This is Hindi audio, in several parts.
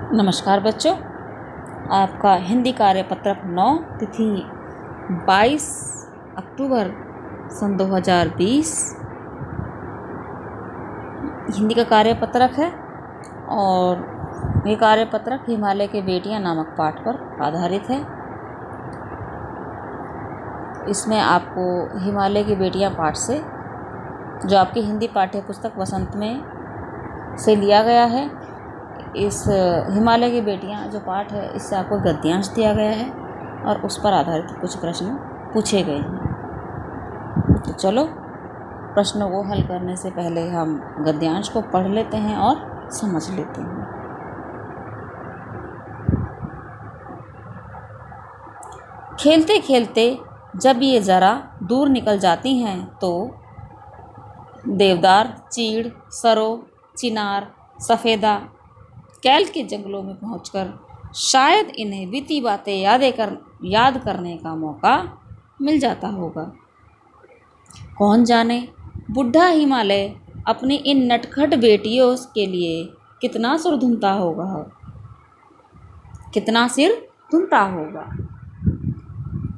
नमस्कार बच्चों, आपका हिंदी कार्यपत्रक 9 तिथि 22 अक्टूबर सन 2020 हिंदी का कार्यपत्रक है और ये कार्यपत्रक हिमालय के बेटियां नामक पाठ पर आधारित है। इसमें आपको हिमालय की बेटियां पाठ से जो आपकी हिंदी पाठ्य पुस्तक वसंत में से लिया गया है, इस हिमालय की बेटियां जो पाठ है इससे आपको गद्यांश दिया गया है और उस पर आधारित कुछ प्रश्न पूछे गए हैं। तो चलो प्रश्नों को हल करने से पहले हम गद्यांश को पढ़ लेते हैं और समझ लेते हैं। खेलते खेलते जब ये ज़रा दूर निकल जाती हैं तो देवदार, चीड़, सरो, चिनार, सफ़ेदा, कैल के जंगलों में पहुंचकर शायद इन्हें बीती बातें याद करने का मौका मिल जाता होगा। कौन जाने बुढ़ा हिमालय अपनी इन नटखट बेटियों के लिए कितना सिर धुनता होगा।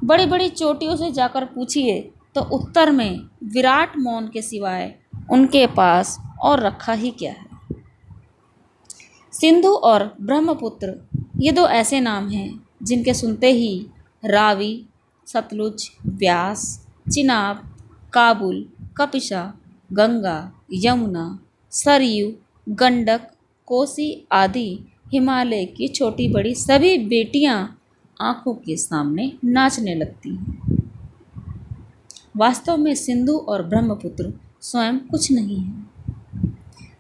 बड़ी बड़ी चोटियों से जाकर पूछिए तो उत्तर में विराट मौन के सिवाय उनके पास और रखा ही क्या है। सिंधु और ब्रह्मपुत्र ये दो ऐसे नाम हैं जिनके सुनते ही रावी, सतलुज, व्यास, चिनाब, काबुल, कपिशा, गंगा, यमुना, सरयू, गंडक, कोसी आदि हिमालय की छोटी बड़ी सभी बेटियां आंखों के सामने नाचने लगती हैं। वास्तव में सिंधु और ब्रह्मपुत्र स्वयं कुछ नहीं है।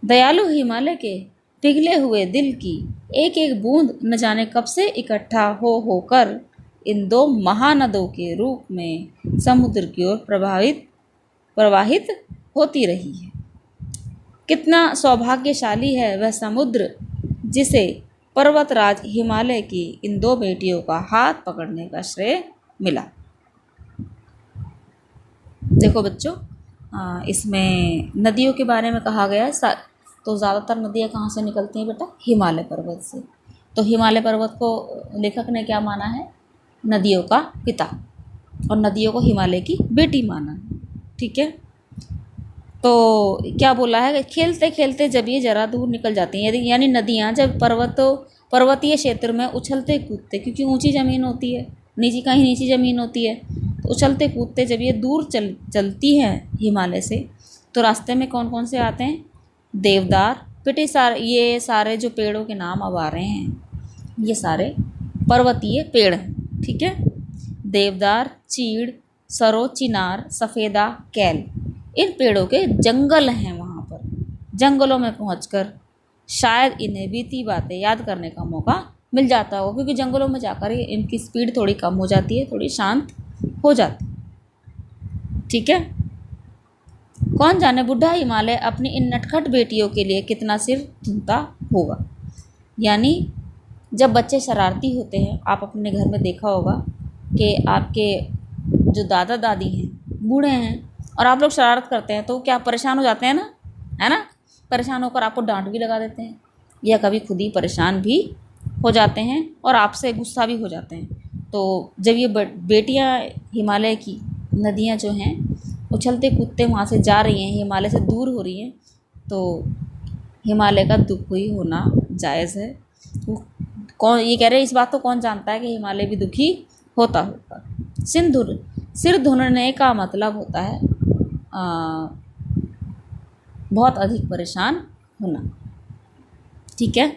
दयालु हिमालय के पिघले हुए दिल की एक एक बूंद न जाने कब से इकट्ठा होकर इन दो महानदों के रूप में समुद्र की ओर प्रवाहित होती रही है। कितना सौभाग्यशाली है वह समुद्र जिसे पर्वतराज हिमालय की इन दो बेटियों का हाथ पकड़ने का श्रेय मिला। देखो बच्चों, इसमें नदियों के बारे में कहा गया है। तो ज़्यादातर नदियाँ कहाँ से निकलती हैं बेटा? हिमालय पर्वत से। तो हिमालय पर्वत को लेखक ने क्या माना है? नदियों का पिता, और नदियों को हिमालय की बेटी माना है। ठीक है, तो क्या बोला है? खेलते खेलते जब ये ज़रा दूर निकल जाती हैं, यानी नदियाँ जब पर्वतीय क्षेत्र में उछलते कूदते, क्योंकि ऊंची ज़मीन होती है, कहीं नीची ज़मीन होती है, तो उछलते कूदते जब ये दूर चलती हैं हिमालय से, तो रास्ते में कौन कौन से आते हैं? देवदार, ये सारे जो पेड़ों के नाम अब आ रहे हैं ये सारे पर्वतीय पेड़ हैं। ठीक है, देवदार, चीड़, सरो, चिनार, सफ़ेदा, कैल, इन पेड़ों के जंगल हैं। वहाँ पर जंगलों में पहुंचकर शायद इन्हें बीती बातें याद करने का मौका मिल जाता हो, क्योंकि जंगलों में जाकर इनकी स्पीड थोड़ी कम हो जाती है, थोड़ी शांत हो जाती है। ठीक है, कौन जाने बुढ़ा हिमालय अपनी इन नटखट बेटियों के लिए कितना सिर धुनता होगा। यानी जब बच्चे शरारती होते हैं, आप अपने घर में देखा होगा कि आपके जो दादा दादी हैं, बूढ़े हैं, और आप लोग शरारत करते हैं तो क्या परेशान हो जाते हैं ना, है ना? परेशान होकर आपको डांट भी लगा देते हैं, या कभी खुद ही परेशान भी हो जाते हैं और आपसे गुस्सा भी हो जाते हैं। तो जब ये बेटियां हिमालय की नदियां जो हैं उछलते कूदते वहाँ से जा रही हैं, हिमालय से दूर हो रही हैं, तो हिमालय का दुख ही होना जायज़ है। कौन ये कह रहे हैं, इस बात को कौन जानता है कि हिमालय भी दुखी होता होगा। सिर धुनने का मतलब होता है बहुत अधिक परेशान होना। ठीक है,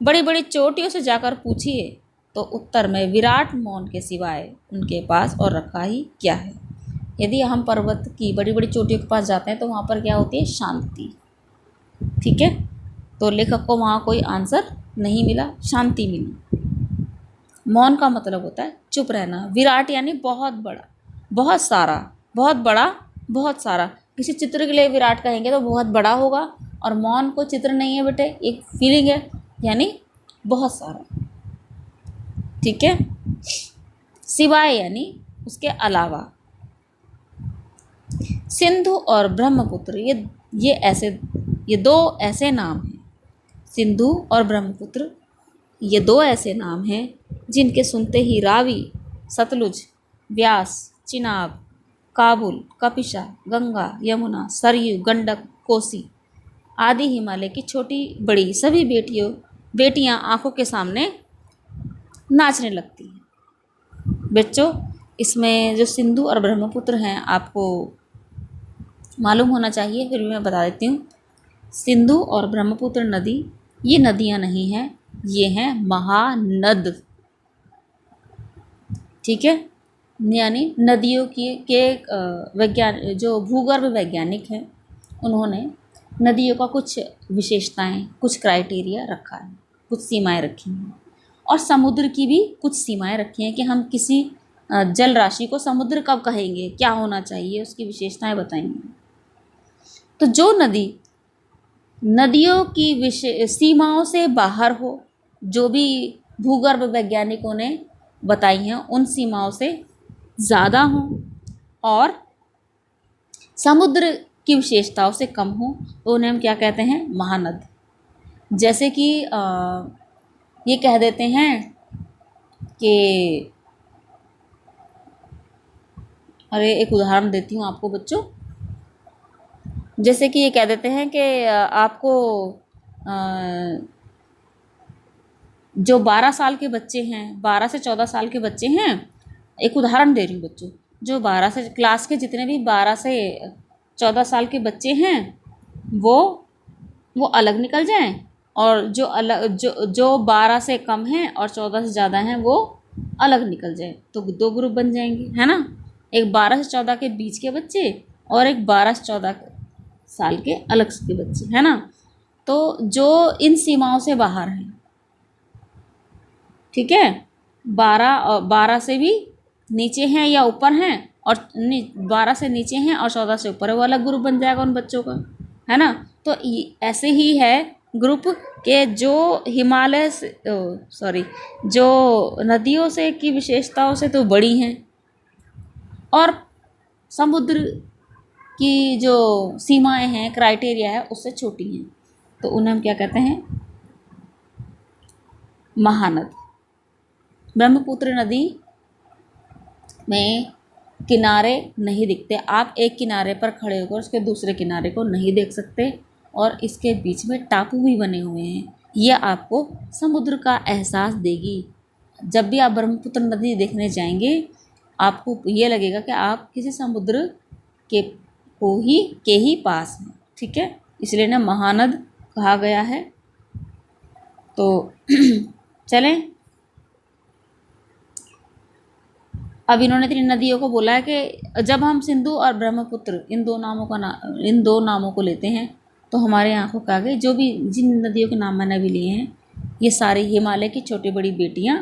बड़ी बड़ी चोटियों से जाकर पूछिए तो उत्तर में विराट मौन के सिवाय उनके पास और रखा ही क्या है। यदि हम पर्वत की बड़ी बड़ी चोटियों के पास जाते हैं तो वहाँ पर क्या होती है? शांति। ठीक है, तो लेखक को वहाँ कोई आंसर नहीं मिला, शांति मिली। मौन का मतलब होता है चुप रहना। विराट यानी बहुत बड़ा, बहुत सारा, बहुत बड़ा, बहुत सारा। किसी चित्र के लिए विराट कहेंगे तो बहुत बड़ा होगा, और मौन को चित्र नहीं है बेटे, एक फीलिंग है, यानी बहुत सारा। ठीक है, सिवाय यानी उसके अलावा। सिंधु और ब्रह्मपुत्र ये दो ऐसे नाम हैं। सिंधु और ब्रह्मपुत्र ये दो ऐसे नाम हैं जिनके सुनते ही रावी, सतलुज, व्यास, चिनाब, काबुल, कपिशा, गंगा, यमुना, सरयू, गंडक, कोसी आदि हिमालय की छोटी बड़ी सभी बेटियां आंखों के सामने नाचने लगती हैं। बच्चों, इसमें जो सिंधु और ब्रह्मपुत्र हैं आपको मालूम होना चाहिए, फिर भी मैं बता देती हूँ। सिंधु और ब्रह्मपुत्र नदी ये नदियाँ नहीं हैं, ये हैं महानद। ठीक है, यानी नदियों के जो भूगर्भ वैज्ञानिक हैं उन्होंने नदियों का कुछ विशेषताएं, कुछ क्राइटेरिया रखा है, कुछ सीमाएं रखी हैं, और समुद्र की भी कुछ सीमाएं रखी हैं कि हम किसी जल राशि को समुद्र कब कहेंगे, क्या होना चाहिए, उसकी विशेषताएं बताएंगे। तो जो नदी नदियों की सीमाओं से बाहर हो, जो भी भूगर्भ वैज्ञानिकों ने बताई हैं उन सीमाओं से ज़्यादा हों और समुद्र की विशेषताओं से कम हो, तो उन्हें हम क्या कहते हैं, महानद। जैसे कि ये कह देते हैं कि, अरे एक उदाहरण देती हूँ आपको बच्चों। जैसे कि ये कह देते हैं कि आपको जो 12 साल के बच्चे हैं, 12 से 14 साल के बच्चे हैं, एक उदाहरण दे रही हूँ बच्चों, जो 12 से क्लास के जितने भी 12 से 14 साल के बच्चे हैं वो अलग निकल जाएं, और जो 12 से कम हैं और 14 से ज़्यादा हैं वो अलग निकल जाएं, तो दो ग्रुप बन जाएंगे, है ना। एक 12 से 14 के बीच के बच्चे और एक 12 से 14 साल के अलग के बच्चे, है ना। तो जो इन सीमाओं से बाहर हैं, ठीक है, 12 से भी नीचे हैं या ऊपर हैं, और 12 से नीचे हैं और 14 से ऊपर है, वो अलग ग्रुप बन जाएगा उन बच्चों का, है ना। तो ऐसे ही है ग्रुप के जो हिमालय से जो नदियों से की विशेषताओं से तो बड़ी हैं और समुद्र की जो सीमाएं हैं, क्राइटेरिया है, उससे छोटी हैं, तो उन्हें हम क्या कहते हैं, महानद। ब्रह्मपुत्र नदी में किनारे नहीं दिखते, आप एक किनारे पर खड़े होकर उसके दूसरे किनारे को नहीं देख सकते, और इसके बीच में टापू भी बने हुए हैं। यह आपको समुद्र का एहसास देगी। जब भी आप ब्रह्मपुत्र नदी देखने जाएंगे आपको ये लगेगा कि आप किसी समुद्र के ही पास हैं, ठीक है, इसलिए ना महानद कहा गया है। तो चलें, अब इन्होंने 3 नदियों को बोला है कि जब हम सिंधु और ब्रह्मपुत्र इन दो नामों को लेते हैं तो हमारे आंखों के आगे जो भी जिन नदियों के नाम मैंने अभी लिए हैं, ये सारी हिमालय की छोटी बड़ी बेटियां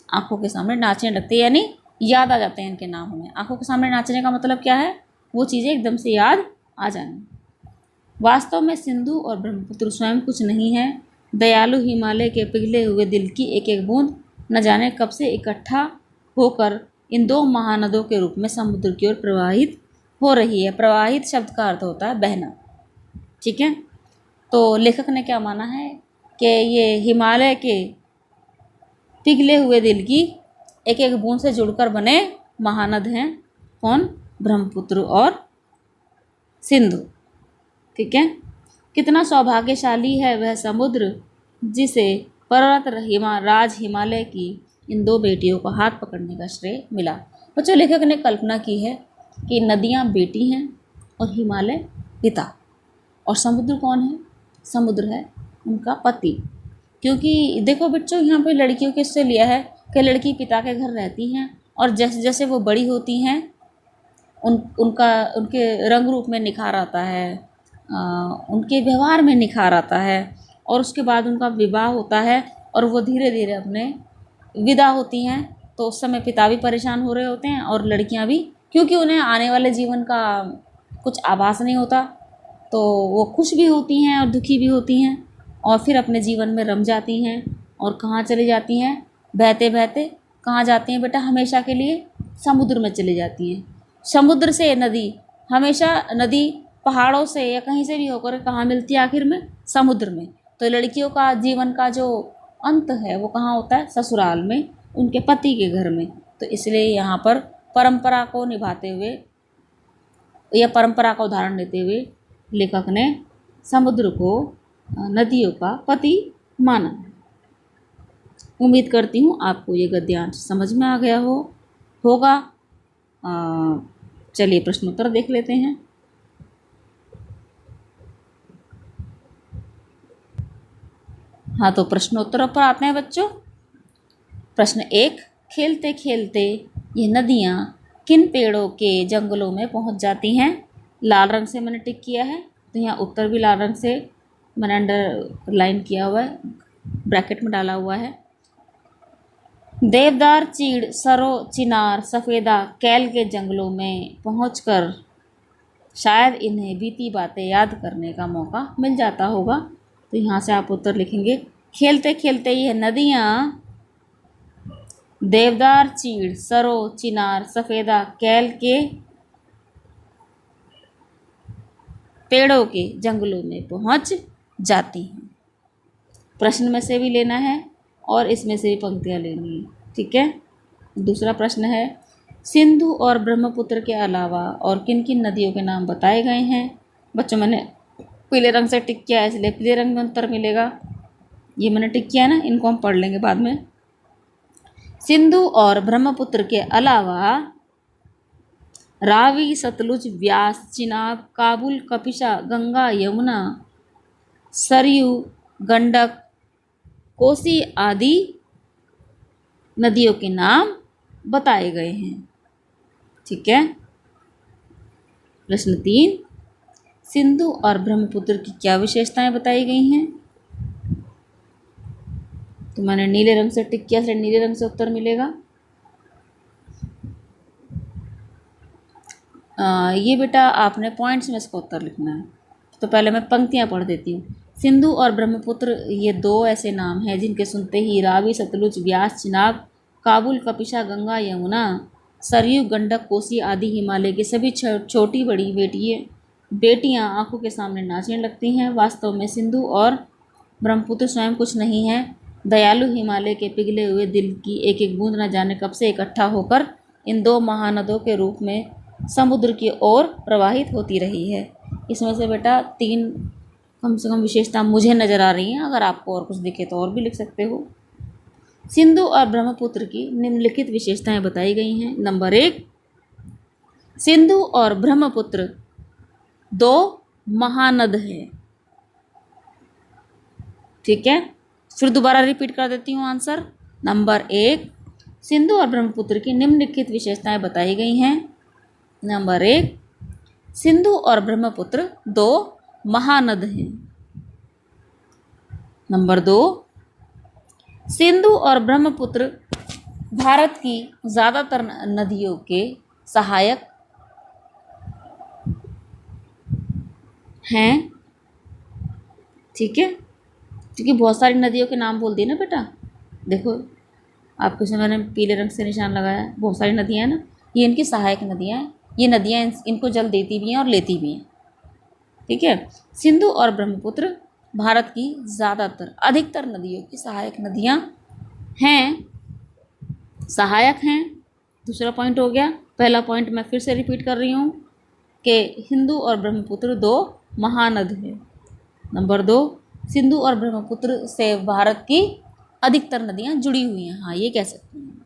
आंखों के सामने नाचने लगती है, यानी याद आ जाते हैं इनके नाम हमें। आंखों के सामने नाचने का मतलब क्या है, वो चीज़ें एकदम से याद आ जानी। वास्तव में सिंधु और ब्रह्मपुत्र स्वयं कुछ नहीं है, दयालु हिमालय के पिघले हुए दिल की एक एक बूंद न जाने कब से इकट्ठा होकर इन दो महानदों के रूप में समुद्र की ओर प्रवाहित हो रही है। प्रवाहित शब्द का अर्थ होता है बहना, ठीक है। तो लेखक ने क्या माना है कि ये हिमालय के पिघले हुए दिल की एक एक बूंद से जुड़कर बने महानद हैं, कौन, ब्रह्मपुत्र और सिंधु, ठीक है। कितना सौभाग्यशाली है वह समुद्र जिसे पर्वत राज हिमालय की इन दो बेटियों को हाथ पकड़ने का श्रेय मिला। बच्चों, लेखक ने कल्पना की है कि नदियाँ बेटी हैं और हिमालय पिता, और समुद्र कौन है, समुद्र है उनका पति। क्योंकि देखो बच्चों, यहाँ पे लड़कियों के से लिया है कि लड़की पिता के घर रहती हैं और जैसे जैसे वो बड़ी होती हैं उनके रंग रूप में निखार आता है, उनके व्यवहार में निखार आता है, और उसके बाद उनका विवाह होता है और वो धीरे धीरे अपने विदा होती हैं। तो उस समय पिता भी परेशान हो रहे होते हैं और लड़कियां भी, क्योंकि उन्हें आने वाले जीवन का कुछ आभास नहीं होता, तो वो खुश भी होती हैं और दुखी भी होती हैं, और फिर अपने जीवन में रम जाती हैं। और कहाँ चली जाती हैं, बहते बहते कहाँ जाती हैं बेटा, हमेशा के लिए समुद्र में चली जाती हैं। समुद्र से नदी, हमेशा नदी पहाड़ों से या कहीं से भी होकर कहाँ मिलती है, आखिर में समुद्र में। तो लड़कियों का जीवन का जो अंत है वो कहाँ होता है? ससुराल में, उनके पति के घर में। तो इसलिए यहाँ पर परंपरा को निभाते हुए या परंपरा का उदाहरण देते हुए लेखक ने समुद्र को नदियों का पति माना। उम्मीद करती हूँ आपको ये गद्यांश समझ में आ गया होगा। चलिए प्रश्नोत्तर देख लेते हैं। हाँ, तो प्रश्नोत्तरों पर आते हैं बच्चों। प्रश्न 1, खेलते खेलते ये नदियाँ किन पेड़ों के जंगलों में पहुँच जाती हैं? लाल रंग से मैंने टिक किया है, तो यहाँ उत्तर भी लाल रंग से मैंने अंडरलाइन किया हुआ है, ब्रैकेट में डाला हुआ है। देवदार, चीड़, सरो, चिनार, सफ़ेदा कैल के जंगलों में पहुंचकर शायद इन्हें बीती बातें याद करने का मौका मिल जाता होगा। तो यहाँ से आप उत्तर लिखेंगे, खेलते खेलते यह नदियाँ देवदार, चीड़, सरो, चिनार, सफ़ेदा कैल के पेड़ों के जंगलों में पहुंच जाती हैं। प्रश्न में से भी लेना है और इसमें से भी पंक्तियाँ लेनी है, ठीक है। दूसरा प्रश्न है, सिंधु और ब्रह्मपुत्र के अलावा और किन किन नदियों के नाम बताए गए हैं? बच्चों मैंने पीले रंग से टिक किया है, इसलिए पीले रंग में उत्तर मिलेगा। ये मैंने टिक किया ना, इनको हम पढ़ लेंगे बाद में। सिंधु और ब्रह्मपुत्र के अलावा रावी, सतलुज, व्यास, चिनाब, काबुल, कपिशा, गंगा, यमुना, सरयू, गंडक, कोसी आदि नदियों के नाम बताए गए हैं, ठीक है। प्रश्न 3, सिंधु और ब्रह्मपुत्र की क्या विशेषताएं बताई गई हैं? तो मैंने नीले रंग से टिक किया, इसलिए नीले रंग से उत्तर मिलेगा। ये बेटा आपने पॉइंट्स में इसका उत्तर लिखना है। तो पहले मैं पंक्तियाँ पढ़ देती हूँ। सिंधु और ब्रह्मपुत्र ये दो ऐसे नाम हैं जिनके सुनते ही रावी, सतलुज, व्यास, चिनाब, काबुल, कपिशा, गंगा, यमुना, सरयू, गंडक, कोसी आदि हिमालय की सभी छोटी बड़ी बेटियाँ आंखों के सामने नाचने लगती हैं। वास्तव में सिंधु और ब्रह्मपुत्र स्वयं कुछ नहीं है, दयालु हिमालय के पिघले हुए दिल की एक एक बूंद न जाने कब से इकट्ठा होकर इन दो महानदों के रूप में समुद्र की ओर प्रवाहित होती रही है। इसमें से बेटा 3 कम से कम विशेषता मुझे नज़र आ रही हैं, अगर आपको और कुछ दिखे तो और भी लिख सकते हो। सिंधु और ब्रह्मपुत्र की निम्नलिखित विशेषताएं बताई गई हैं। नंबर 1, सिंधु और ब्रह्मपुत्र 2 महानद हैं, ठीक है। फिर दोबारा रिपीट कर देती हूँ आंसर। नंबर 1, सिंधु और ब्रह्मपुत्र की निम्नलिखित विशेषताएं बताई गई हैं। नंबर 1, सिंधु और ब्रह्मपुत्र 2 महानद हैं। नंबर 2, सिंधु और ब्रह्मपुत्र भारत की ज़्यादातर नदियों के सहायक हैं, ठीक है। क्योंकि बहुत सारी नदियों के नाम बोल दिए ना बेटा, देखो आपके से मैंने पीले रंग से निशान लगाया, बहुत सारी नदियाँ हैं ना, ये इनकी सहायक नदियाँ हैं। ये नदियाँ इनको जल देती भी हैं और लेती भी हैं, ठीक है। सिंधु और ब्रह्मपुत्र भारत की ज़्यादातर अधिकतर नदियों की सहायक नदियाँ हैं, सहायक हैं। दूसरा पॉइंट हो गया। पहला पॉइंट मैं फिर से रिपीट कर रही हूँ कि हिंदू और ब्रह्मपुत्र 2 महानद हैं। नंबर 2, सिंधु और ब्रह्मपुत्र से भारत की अधिकतर नदियाँ जुड़ी हुई हैं, हाँ ये कह सकते हैं,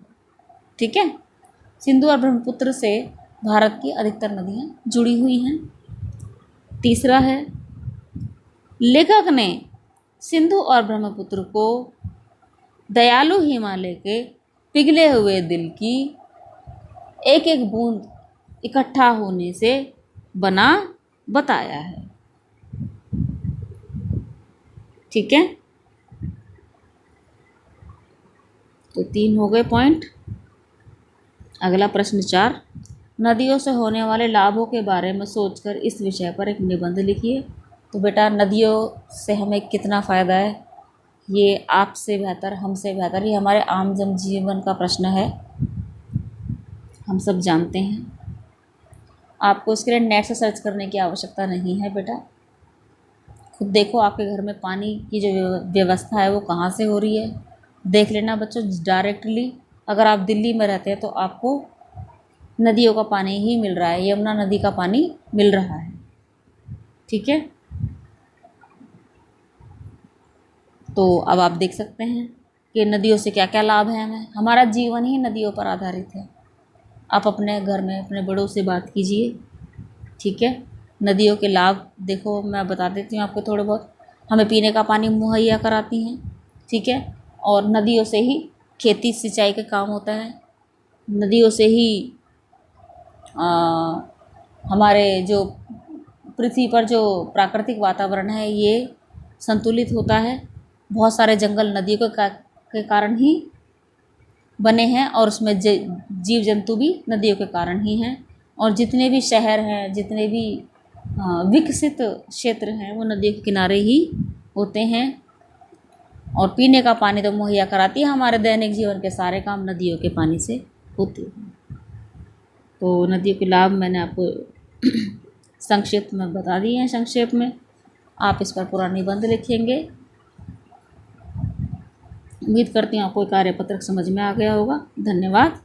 ठीक है। सिंधु और ब्रह्मपुत्र से भारत की अधिकतर नदियाँ जुड़ी हुई हैं। तीसरा है, लेखक ने सिंधु और ब्रह्मपुत्र को दयालु हिमालय के पिघले हुए दिल की एक एक बूंद इकट्ठा होने से बना बताया है, ठीक है। तो 3 हो गए पॉइंट। अगला प्रश्न 4, नदियों से होने वाले लाभों के बारे में सोचकर इस विषय पर एक निबंध लिखिए। तो बेटा नदियों से हमें कितना फ़ायदा है, ये आपसे बेहतर, हमसे बेहतर, ये हमारे आम जनजीवन का प्रश्न है, हम सब जानते हैं। आपको इसके लिए नेट से सर्च करने की आवश्यकता नहीं है बेटा, खुद देखो आपके घर में पानी की जो व्यवस्था है वो कहाँ से हो रही है। देख लेना बच्चों, डायरेक्टली अगर आप दिल्ली में रहते हैं तो आपको नदियों का पानी ही मिल रहा है, यमुना नदी का पानी मिल रहा है। ठीक है, तो अब आप देख सकते हैं कि नदियों से क्या क्या लाभ है हमें। हमारा जीवन ही नदियों पर आधारित है। आप अपने घर में अपने बड़ों से बात कीजिए। ठीक है, नदियों के लाभ देखो, मैं बता देती हूँ आपको थोड़े बहुत। हमें पीने का पानी मुहैया कराती हैं। ठीक है, और नदियों से ही खेती सिंचाई का काम होता है। नदियों से ही हमारे जो पृथ्वी पर जो प्राकृतिक वातावरण है ये संतुलित होता है। बहुत सारे जंगल नदियों के कारण ही बने हैं और उसमें जीव जंतु भी नदियों के कारण ही हैं। और जितने भी शहर हैं, जितने भी विकसित क्षेत्र हैं वो नदियों के किनारे ही होते हैं। और पीने का पानी तो मुहैया कराती है। हमारे दैनिक जीवन के सारे काम नदियों के पानी से होते हैं। तो नदियों के लाभ मैंने आपको संक्षिप्त में बता दिए हैं। संक्षेप में आप इस पर पूरा निबंध लिखेंगे। उम्मीद करती हूँ आपको कार्यपत्रक समझ में आ गया होगा। धन्यवाद।